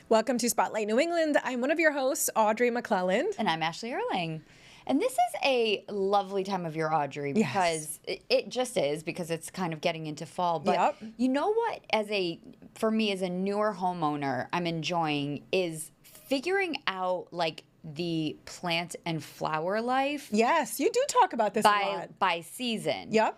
Welcome to Spotlight New England. I'm one of your hosts, Audrey McClelland. And I'm Ashley Erling. And this is a lovely time of year, Audrey, because it just is, because it's kind of getting into fall. But you know what, for me as a newer homeowner, I'm enjoying is figuring out like the plant and flower life. Yes, you do talk about this a lot. By season. Yep.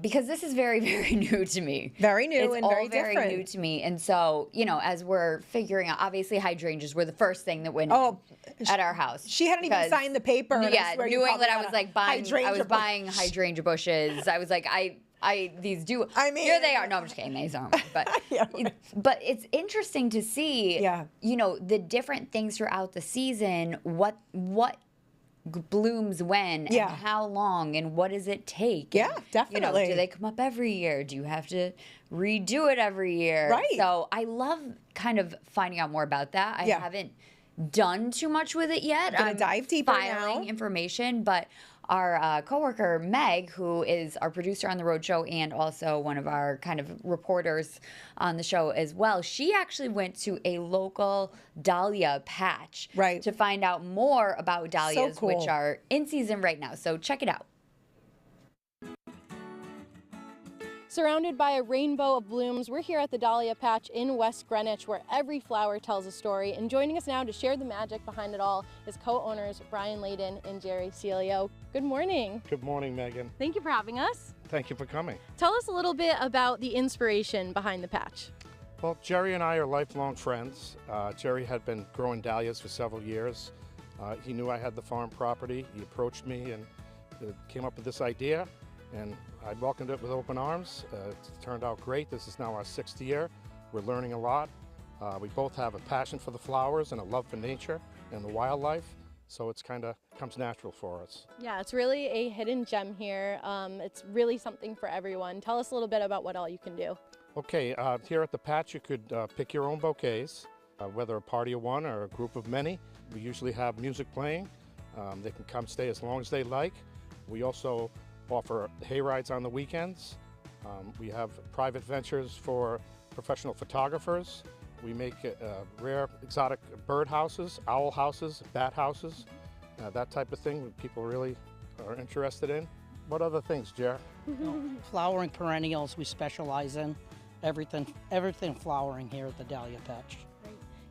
Because this is very, very new to me. Very new and very different. It's all very new to me. And so, you know, as we're figuring out, obviously hydrangeas were the first thing that went at our house. She hadn't even signed the paper. Yeah, New England, I was like buying hydrangea bushes. I was like, these do. I mean, here they are. No, I'm just kidding. These aren't. But, but it's interesting to see, you know, the different things throughout the season, what blooms when and how long and what does it take? Yeah, definitely. You know, do they come up every year? Do you have to redo it every year? Right. So I love kind of finding out more about that. I haven't done too much with it yet. I'm dive deeper filing information, but our coworker Meg, who is our producer on the Road Show and also one of our kind of reporters on the show as well, she actually went to a local dahlia patch to find out more about dahlias, which are in season right now. So check it out. Surrounded by a rainbow of blooms, we're here at the Dahlia Patch in West Greenwich, where every flower tells a story. And joining us now to share the magic behind it all is co-owners Brian Layden and Jerry Celio. Good morning. Good morning, Megan. Thank you for having us. Thank you for coming. Tell us a little bit about the inspiration behind the patch. Well, Jerry and I are lifelong friends. Jerry had been growing dahlias for several years. He knew I had the farm property. He approached me and came up with this idea, and I welcomed it with open arms. It turned out great. This is now our 6th year. We're learning a lot. We both have a passion for the flowers and a love for nature and the wildlife, so it's kind of comes natural for us. Yeah, it's really a hidden gem here. It's really something for everyone. Tell us a little bit about what all you can do. Okay, here at the patch you could pick your own bouquets, whether a party of one or a group of many. We usually have music playing. They can come stay as long as they like. We also offer hay rides on the weekends. We have private ventures for professional photographers. We make rare exotic bird houses, owl houses, bat houses, that type of thing that people really are interested in. What other things, Jer? Flowering perennials we specialize in. Everything flowering here at the Dahlia Patch.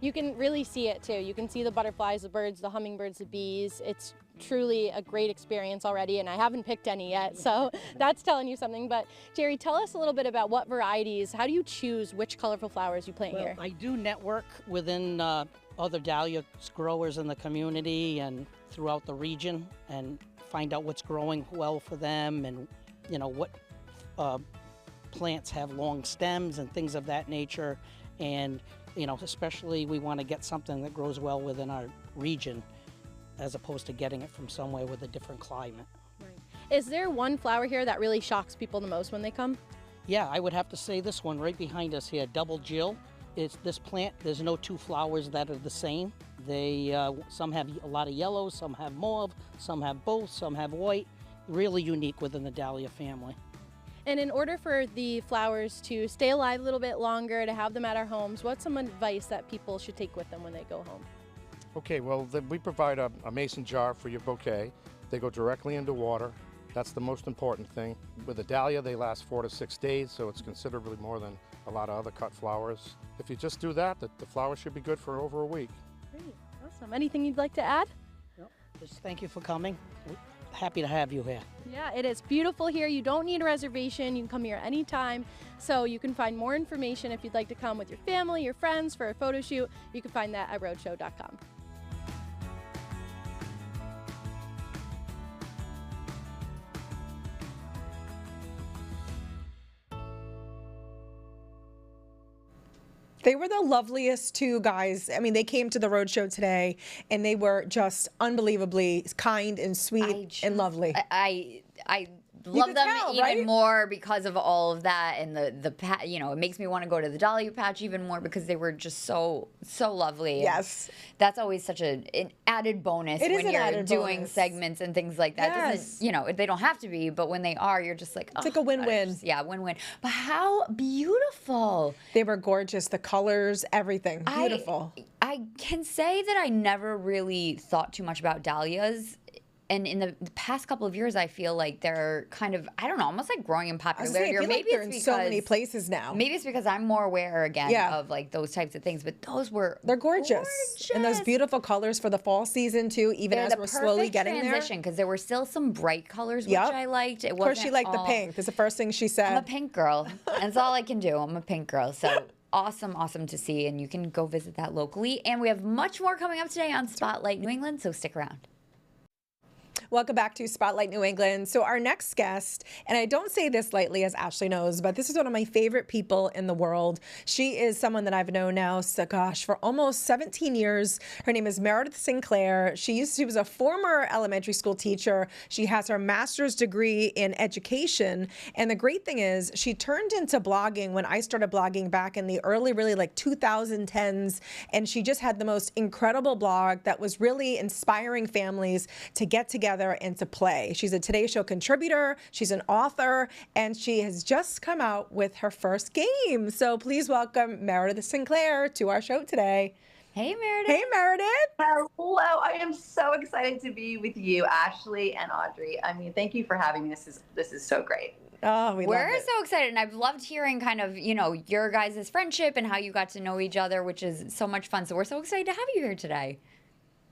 You can really see it too. You can see the butterflies, the birds, the hummingbirds, the bees. It's truly a great experience already, and I haven't picked any yet, so that's telling you something. But Jerry, tell us a little bit about what varieties, how do you choose which colorful flowers you plant here? I do network within other dahlia growers in the community and throughout the region and find out what's growing well for them, and you know what plants have long stems and things of that nature. And you know, especially we want to get something that grows well within our region as opposed to getting it from somewhere with a different climate. Right. Is there one flower here that really shocks people the most when they come? Yeah, I would have to say this one right behind us here, Double Jill. It's this plant, there's no two flowers that are the same. They some have a lot of yellow, some have mauve, some have both, some have white. Really unique within the dahlia family. And in order for the flowers to stay alive a little bit longer, to have them at our homes, what's some advice that people should take with them when they go home? Okay, well, we provide a mason jar for your bouquet. They go directly into water. That's the most important thing. With a dahlia, they last 4 to 6 days, so it's considerably more than a lot of other cut flowers. If you just do that, the flowers should be good for over a week. Great, awesome. Anything you'd like to add? No, just thank you for coming. Happy to have you here. Yeah, it is beautiful here. You don't need a reservation. You can come here anytime. So you can find more information if you'd like to come with your family, your friends for a photo shoot. You can find that at roadshow.com. They were the loveliest two guys. I mean, they came to the road show today, and they were just unbelievably kind and sweet and lovely. I love could them tell, even right? more because of all of that, and you know, it makes me want to go to the Dahlia patch even more because they were just so lovely. And Yes. that's always such an added bonus It is when an you're added doing bonus. segments and things like that. Yes. Doesn't, you know, they don't have to be, but when they are, you're just like, It's like a win-win. Yeah, win-win. But how beautiful. They were gorgeous. The colors, everything. Beautiful. I can say that I never really thought too much about dahlias. And in the past couple of years, I feel like they're kind of, I don't know, almost like growing in I was popularity. gonna say, I feel like they're in so many places now. Maybe it's because I'm more aware again Yeah. of like those types of things. But those were They're gorgeous. And those beautiful colors for the fall season too, even They're as the we're slowly perfect getting there. transition because there were still some bright colors, which Yep. I liked. It Of course, she wasn't liked the all- pink. That's the first thing she said. I'm a pink girl. That's all I can do. I'm a pink girl. So awesome to see. And you can go visit that locally. And we have much more coming up today on Spotlight New England, so stick around. Welcome back to Spotlight New England. So our next guest, and I don't say this lightly as Ashley knows, but this is one of my favorite people in the world. She is someone that I've known now, so gosh, for almost 17 years. Her name is Meredith Sinclair. She was a former elementary school teacher. She has her master's degree in education. And the great thing is she turned into blogging when I started blogging back in the early, really like 2010s. And she just had the most incredible blog that was really inspiring families to get together and to play. She's a Today Show contributor, she's an author, and she has just come out with her first game. So please welcome Meredith Sinclair to our show today. Hey, Meredith. Hey, Meredith. Hello, I am so excited to be with you, Ashley and Audrey. I mean, thank you for having me. This is so great. Oh, We're love it. so excited, and I've loved hearing kind of, you know, your guys' friendship and how you got to know each other, which is so much fun. So we're so excited to have you here today.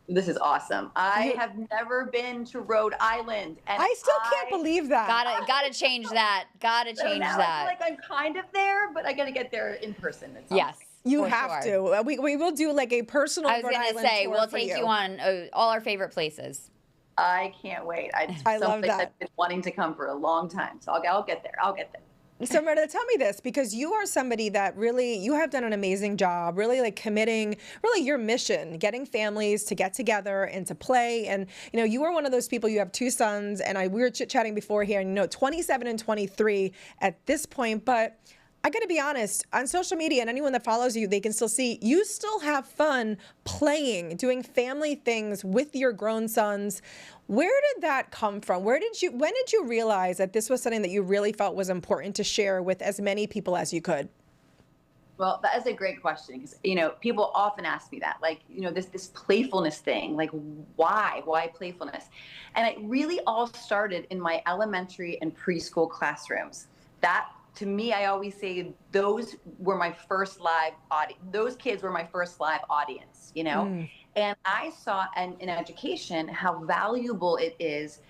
This is awesome. I have never been to Rhode Island, and I still can't believe that. Gotta change that. Gotta so change now that. I feel like I'm kind of there, but I got to get there in person. At some Yes. point. You for have sure. to. We will do like a personal I was Rhode going to Island say, tour we'll for take you on all our favorite places. I can't wait. I love someplace that. I've been wanting to come for a long time, so I'll get there. I'll get there. So Meredith, tell me this, because you are somebody that really, you have done an amazing job, really like committing, really your mission, getting families to get together and to play. And, you know, you are one of those people, you have two sons, and we were chit-chatting before here, and, you know, 27 and 23 at this point, but I got to be honest, on social media and anyone that follows you, they can still see you still have fun playing, doing family things with your grown sons. Where did that come from? When did you realize that this was something that you really felt was important to share with as many people as you could? Well, that is a great question because, you know, people often ask me that, like, you know, this playfulness thing, like, why playfulness? And it really all started in my elementary and preschool classrooms. That, to me, I always say those were my first live audience. Those kids were my first live audience, you know? And I saw in education how valuable it is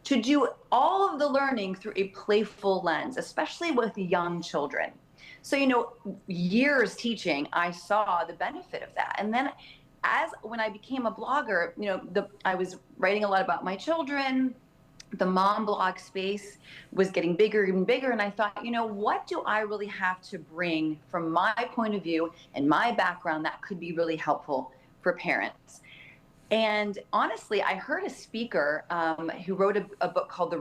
to do all of the learning through a playful lens, especially with young children. So, you know, years teaching, I saw the benefit of that. And then when I became a blogger, you know, I was writing a lot about my children. The mom blog space was getting bigger and bigger. And I thought, you know, what do I really have to bring from my point of view and my background that could be really helpful for parents? And honestly, I heard a speaker who wrote a book called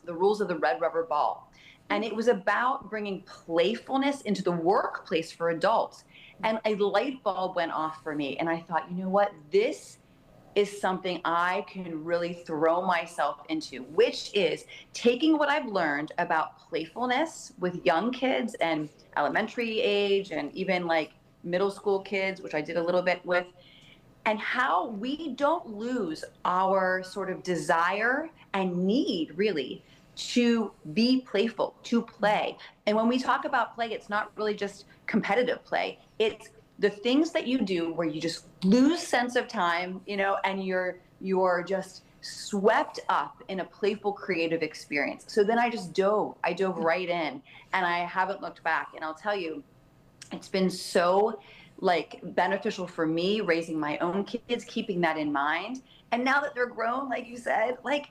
The Rules of the Red Rubber Ball. And it was about bringing playfulness into the workplace for adults. And a light bulb went off for me. And I thought, you know what, this is something I can really throw myself into, which is taking what I've learned about playfulness with young kids and elementary age and even like middle school kids, which I did a little bit with, and how we don't lose our sort of desire and need really to be playful, to play. And when we talk about play, it's not really just competitive play. It's the things that you do where you just lose sense of time, you know, and you're just swept up in a playful, creative experience. So then I dove right in, and I haven't looked back. And I'll tell you, it's been so like beneficial for me raising my own kids, keeping that in mind. And now that they're grown, like you said, like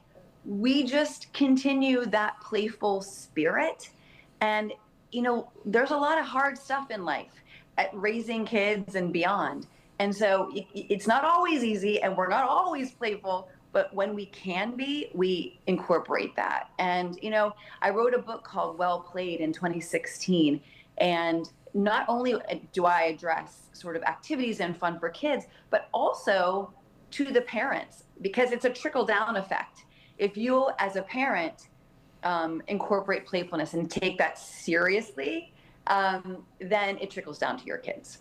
we just continue that playful spirit. And, you know, there's a lot of hard stuff in life at raising kids and beyond. And so it's not always easy and we're not always playful, but when we can be, we incorporate that. And, you know, I wrote a book called Well Played in 2016. And not only do I address sort of activities and fun for kids, but also to the parents, because it's a trickle down effect. If you, as a parent, incorporate playfulness and take that seriously, then it trickles down to your kids.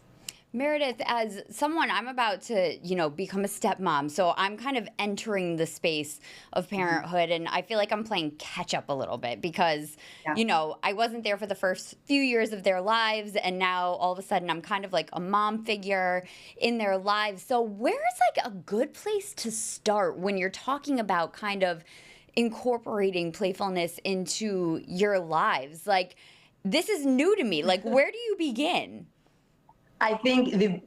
Meredith, as someone, I'm about to, become a stepmom, so I'm kind of entering the space of parenthood, and I feel like I'm playing catch up a little bit because, I wasn't there for the first few years of their lives, and now all of a sudden I'm kind of like a mom figure in their lives. So where's like a good place to start when you're talking about kind of incorporating playfulness into your lives? Like, this is new to me. Like, where do you begin? I think the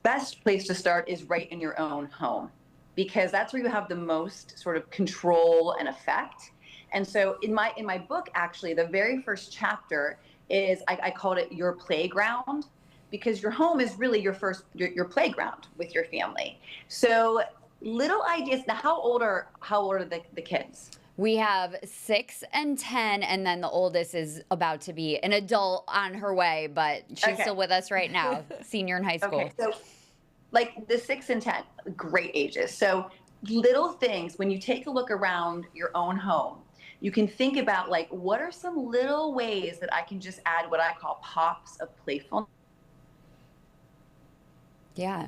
best place to start is right in your own home, because that's where you have the most sort of control and effect. And so in my book, actually, the very first chapter is I called it Your Playground, because your home is really your playground with your family. So little ideas. Now, how old are the kids? We have 6 and 10, and then the oldest is about to be an adult on her way, but she's still with us right now, senior in high school. Okay, so like the 6 and 10, great ages. So little things, when you take a look around your own home, you can think about like, what are some little ways that I can just add what I call pops of playfulness? Yeah.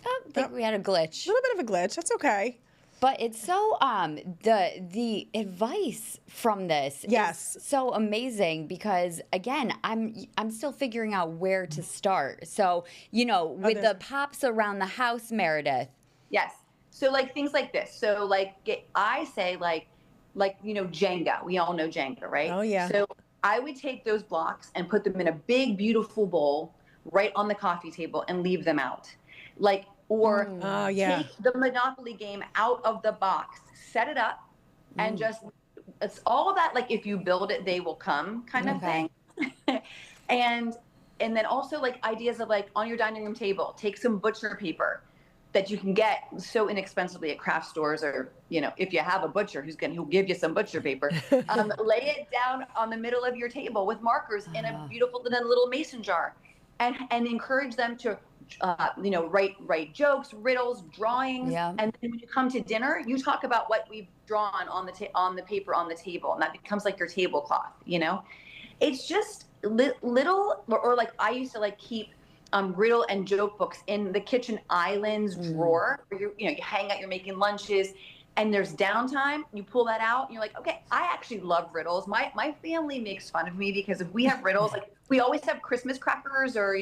Oh, I think we had a glitch. A little bit of a glitch. That's okay. But it's so the advice from this is so amazing, because again, I'm still figuring out where to start. So, with the pops around the house, Meredith. Yes. So like things like this. So like I say like Jenga. We all know Jenga, right? Oh yeah. So I would take those blocks and put them in a big beautiful bowl right on the coffee table and leave them out. Like, or take the Monopoly game out of the box, set it up, and it's all that, like, if you build it, they will come kind of thing. and then also like ideas of like on your dining room table, take some butcher paper that you can get so inexpensively at craft stores, or, if you have a butcher who'll give you some butcher paper, lay it down on the middle of your table with markers in a beautiful little mason jar, and encourage them to write jokes, riddles, drawings, and then when you come to dinner, you talk about what we've drawn on the paper on the table, and that becomes like your tablecloth. It's just little, or like I used to like keep riddle and joke books in the kitchen islands drawer, where you hang out, you're making lunches, and there's downtime, you pull that out, and you're like, okay, I actually love riddles. My family makes fun of me because if we have riddles, like we always have Christmas crackers, or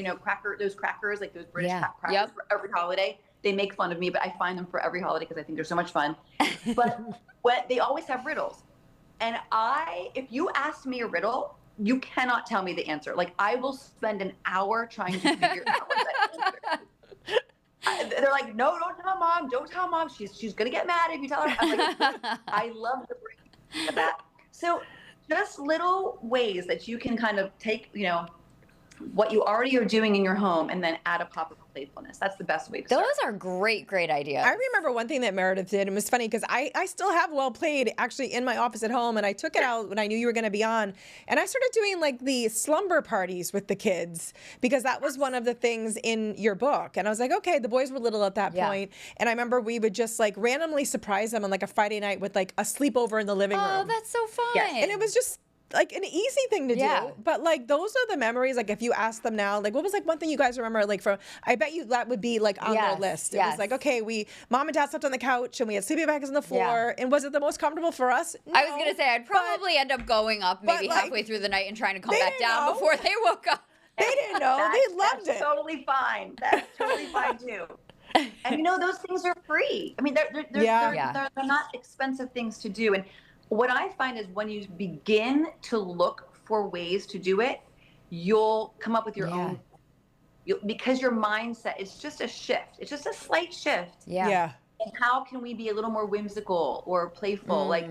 those crackers, like those British crackers for every holiday. They make fun of me, but I find them for every holiday because I think they're so much fun. But they always have riddles, and if you ask me a riddle, you cannot tell me the answer. Like, I will spend an hour trying to figure out what that answer is. They're like, no, don't tell mom. Don't tell mom. She's gonna get mad if you tell her. I'm like, I love the brain of that. So just little ways that you can kind of take, what you already are doing in your home and then add a pop of playfulness. That's the best way to start. Those are great ideas. I remember one thing that Meredith did, and it was funny because I still have Well Played actually in my office at home, and I took it out when I knew you were going to be on, and I started doing like the slumber parties with the kids, because that was one of the things in your book. And I was like, okay, the boys were little at that point, and I remember we would just like randomly surprise them on like a Friday night with like a sleepover in the living room. Oh, that's so fun. And it was just like an easy thing to do, but like those are the memories. Like if you ask them now, like what was like one thing you guys remember, like from, I bet you that would be like on their list. It was like, okay, mom and dad slept on the couch and we had sleeping bags on the floor, and was it the most comfortable for us? No, I was gonna say I'd probably end up going up maybe halfway through the night and trying to come back down before they woke up. They didn't know. They loved it. Totally fine. That's totally fine too. And those things are free. I mean, they're not expensive things to do. And what I find is when you begin to look for ways to do it, you'll come up with your own, because your mindset, it's just a shift. It's just a slight shift. Yeah. And how can we be a little more whimsical or playful? Like,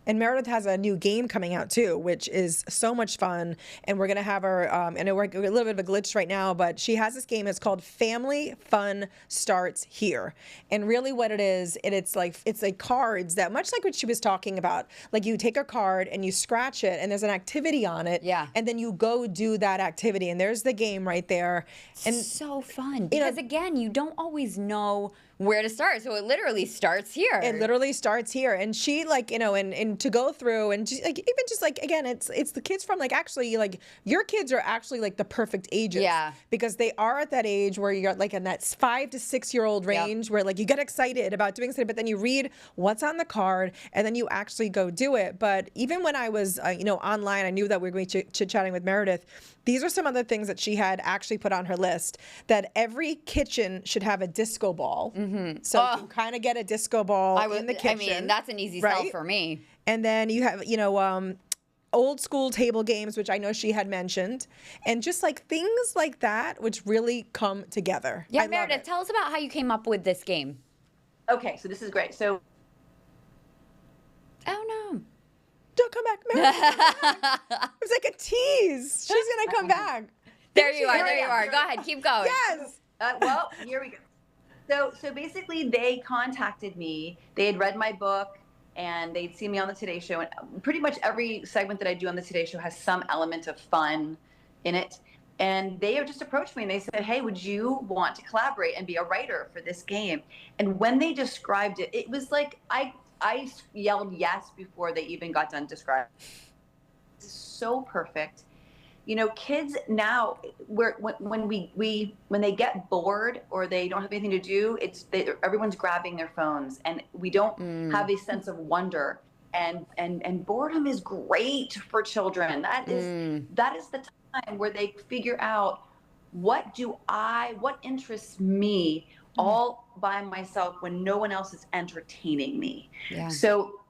And Meredith has a new game coming out too, which is so much fun. And we're gonna have her. I know we're a little bit of a glitch right now, but she has this game. It's called Family Fun Starts Here. And really, what it is, it's like cards that, much like what she was talking about. Like you take a card and you scratch it, and there's an activity on it. Yeah. And then you go do that activity, and there's the game right there. And So fun, because again, you don't always know where to start. So it literally starts here. it literally starts here. And she, like, you know, and to go through and just, like, even just like, again, it's the kids from, like, actually, like, your kids are actually like the perfect ages. Yeah. Because they are at that age where you're like in that 5 to 6 year old range where, like, you get excited about doing something, but then you read what's on the card and then you actually go do it. But even when I was, you know, online, I knew that we were going to be chit-chatting with Meredith. These are some other things that she had actually put on her list, that every kitchen should have a disco ball. So you can kind of get a disco ball in the kitchen. I mean, that's an easy sell right? for me. And then you have, you know, old school table games, which I know she had mentioned, and just like things like that, which really come together. Yeah, I love Meredith, it. tell us about how you came up with this game. Okay, so this is great. So Oh no. Don't come back, Meredith. It was like a tease. She's gonna come back. There you are. Here There I you am. are. Go ahead. Keep going. Yes. well, here we go. So basically, they contacted me. They had read my book, and they'd seen me on the Today Show. And pretty much every segment that I do on the Today Show has some element of fun in it. And they have just approached me and they said, "Hey, would you want to collaborate and be a writer for this game?" And when they described it, it was like I yelled yes before they even got done describing. It's so perfect. You know, kids now, when they get bored or they don't have anything to do, everyone's grabbing their phones, and we don't have a sense of wonder. And boredom is great for children. That is the time where they figure out what interests me all by myself when no one else is entertaining me. Yeah. So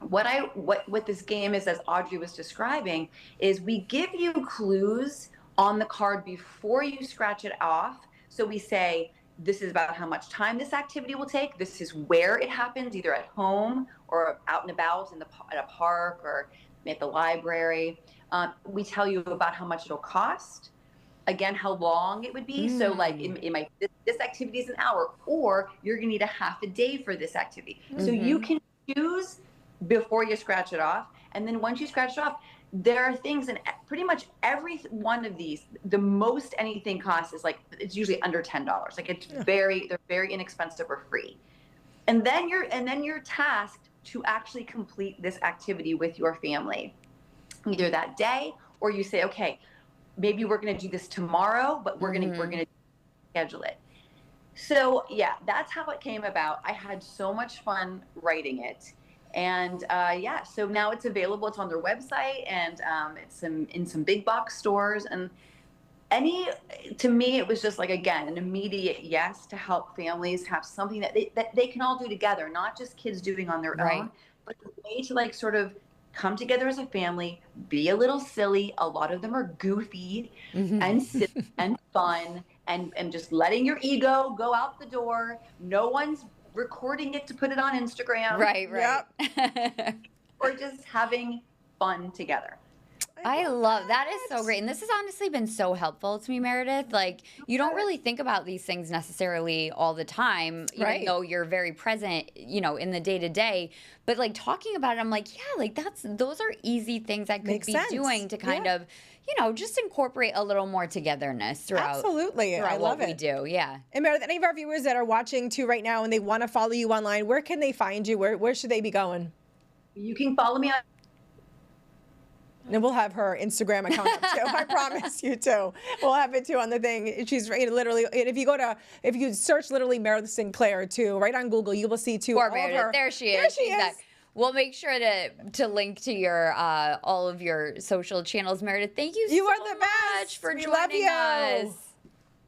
what this game is, as Audrey was describing, is we give you clues on the card before you scratch it off. So we say, this is about how much time this activity will take. This is where it happens, either at home or out and about at a park or at the library. We tell you about how much it'll cost. Again, how long it would be. So like this activity is an hour, or you're gonna need a half a day for this activity. So you can choose before you scratch it off. And then once you scratch it off, there are things, and pretty much every one of these, the most anything costs is like, it's usually under $10. Like they're very inexpensive or free. And then you're tasked to actually complete this activity with your family, either that day, or you say, okay, maybe we're going to do this tomorrow, but we're going to schedule it. So yeah, that's how it came about. I had so much fun writing it. And so now it's available. It's on their website, and it's in some big box stores. And to me, it was just like, again, an immediate yes to help families have something that they can all do together, not just kids doing on their own, but a way to like sort of come together as a family, be a little silly. A lot of them are goofy and silly and fun, and just letting your ego go out the door. No one's recording it to put it on Instagram. Right. Yep. Or just having fun together. I love that. Is so great. And this has honestly been so helpful to me, Meredith. Like, you don't really think about these things necessarily all the time, even though you're very present, you know, in the day to day. But like talking about it, I'm like, yeah, like those are easy things I could be doing to kind of, you know, just incorporate a little more togetherness throughout. Absolutely. I love what we do. Yeah. And Meredith, any of our viewers that are watching too right now and they want to follow you online, where can they find you? Where should they be going? You can follow me on. And we'll have her Instagram account up too. I promise you too. We'll have it too on the thing. She's literally, if you search literally Meredith Sinclair too, right on Google, you will see too. Poor Meredith. There she is. There she is. We'll make sure to link to your all of your social channels, Meredith. Thank you so are the much best. for We joining love you. us.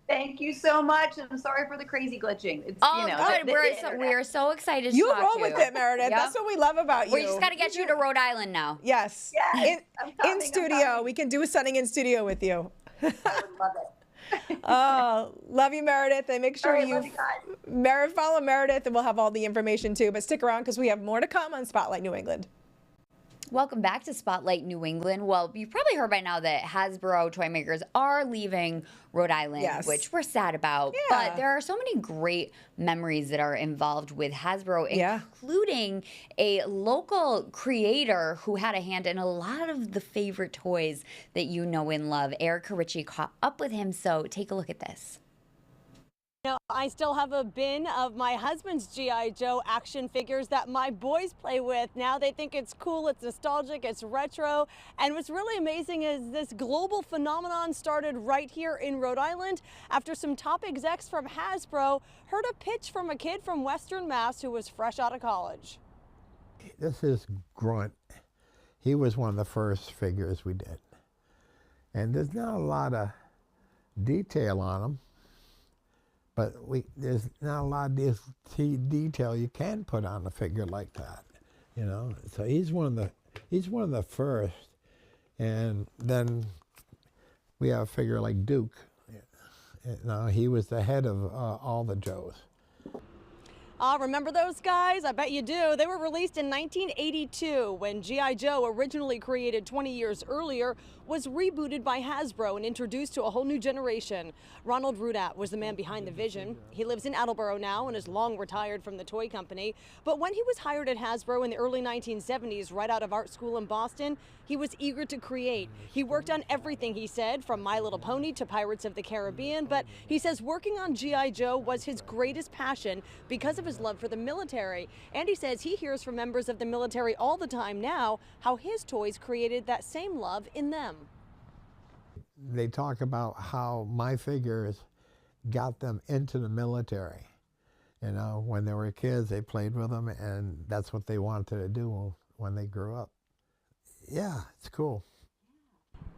Thank you so much. I'm sorry for the crazy glitching. It's, good. We're so excited to You talk roll to with you. it, Meredith. Yep. That's what we love about you. We just got to get you to Rhode Island now. Yes. Yes, In studio. We can do a setting in studio with you. I would love it. Oh, love you, Meredith. And make sure All right, love you guys. follow Meredith, and we'll have all the information too. But stick around because we have more to come on Spotlight New England. Welcome back to Spotlight New England. Well, you've probably heard by now that Hasbro toy makers are leaving Rhode Island, Yes. which we're sad about. Yeah. But there are so many great memories that are involved with Hasbro, including a local creator who had a hand in a lot of the favorite toys that you know and love. Erica Ritchie caught up with him, so take a look at this. You know, I still have a bin of my husband's G.I. Joe action figures that my boys play with. Now they think it's cool, it's nostalgic, it's retro. And what's really amazing is this global phenomenon started right here in Rhode Island after some top execs from Hasbro heard a pitch from a kid from Western Mass who was fresh out of college. This is Grunt. He was one of the first figures we did. And there's not a lot of detail on him. But there's not a lot of detail you can put on a figure like that, you know. So he's one of the first, and then we have a figure like Duke. You know, he was the head of all the Joes. Remember those guys? I bet you do. They were released in 1982 when G.I. Joe, originally created 20 years earlier, was rebooted by Hasbro and introduced to a whole new generation. Ronald Rudat was the man behind the vision. He lives in Attleboro now and is long retired from the toy company. But when he was hired at Hasbro in the early 1970s, right out of art school in Boston, he was eager to create. He worked on everything, he said, from My Little Pony to Pirates of the Caribbean. But he says working on G.I. Joe was his greatest passion because of his love for the military. And he says he hears from members of the military all the time now how his toys created that same love in them. They talk about how my figures got them into the military. You know, when they were kids, they played with them, and that's what they wanted to do when they grew up. Yeah, it's cool.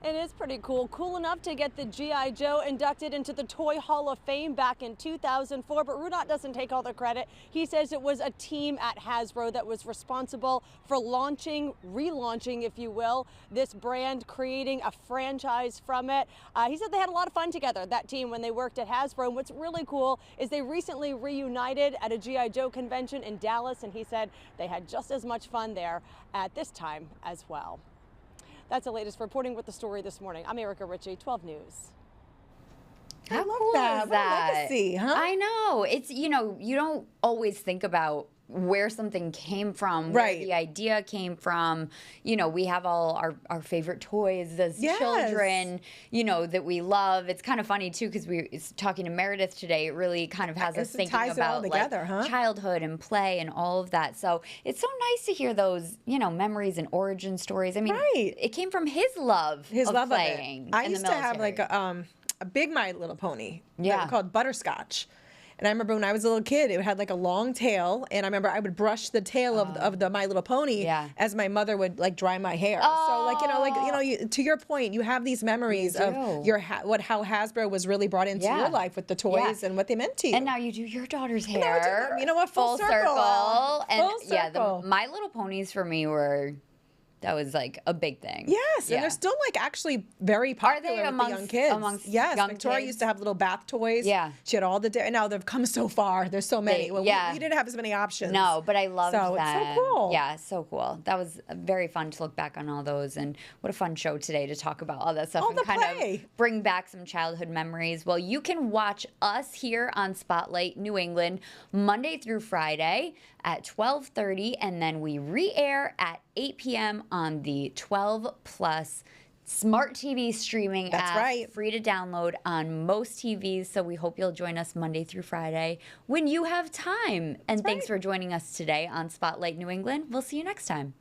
It is pretty cool. Cool enough to get the G.I. Joe inducted into the Toy Hall of Fame back in 2004, but Rudat doesn't take all the credit. He says it was a team at Hasbro that was responsible for launching, relaunching, if you will, this brand, creating a franchise from it. He said they had a lot of fun together, that team, when they worked at Hasbro. And what's really cool is they recently reunited at a G.I. Joe convention in Dallas, and he said they had just as much fun there at this time as well. That's the latest reporting with the story this morning. I'm Erica Ritchie, 12 News. How love cool that. is What a that? legacy, huh? I know. It's, you know, you don't always think about where something came from, where Right. the idea came from. You know, we have all our favorite toys as Yes. children, you know, that we love. It's kind of funny, too, because we was talking to Meredith today. It really kind of has us It thinking ties it all about together, like huh? childhood and play and all of that. So it's so nice to hear those, you know, memories and origin stories. I mean, Right. it came from his love of playing. I in used the to have like military. a big My Little Pony. Yeah. Called Butterscotch. And I remember when I was a little kid, it had like a long tail, and I remember I would brush the tail of the My Little Pony Yeah. as my mother would like dry my hair. So to your point, you have these memories of do. how Hasbro was really brought into Yeah. your life with the toys Yeah. and what they meant to you. And now you do your daughter's now I do hair. them. You know what? Full circle. And Full yeah, circle. My Little Ponies for me were, that was like a big thing. Yes, Yeah. and they're still like actually very popular with the young amongst- kids. amongst Yes, young Victoria kids? used to have little bath toys. Yeah. She had all the now they've come so far. There's so many. Well, yeah. we didn't have as many options. No, but I loved so that. It's so cool. Yeah, so cool. That was very fun to look back on all those, and what a fun show today to talk about all that stuff All and the kind play. of bring back some childhood memories. Well, you can watch us here on Spotlight New England Monday through Friday at 12:30, and then we re-air at 8 p.m. on the 12 Plus Smart TV streaming That's app, right. free to download on most TVs. So we hope you'll join us Monday through Friday when you have time. And thanks for joining us today on Spotlight New England. We'll see you next time.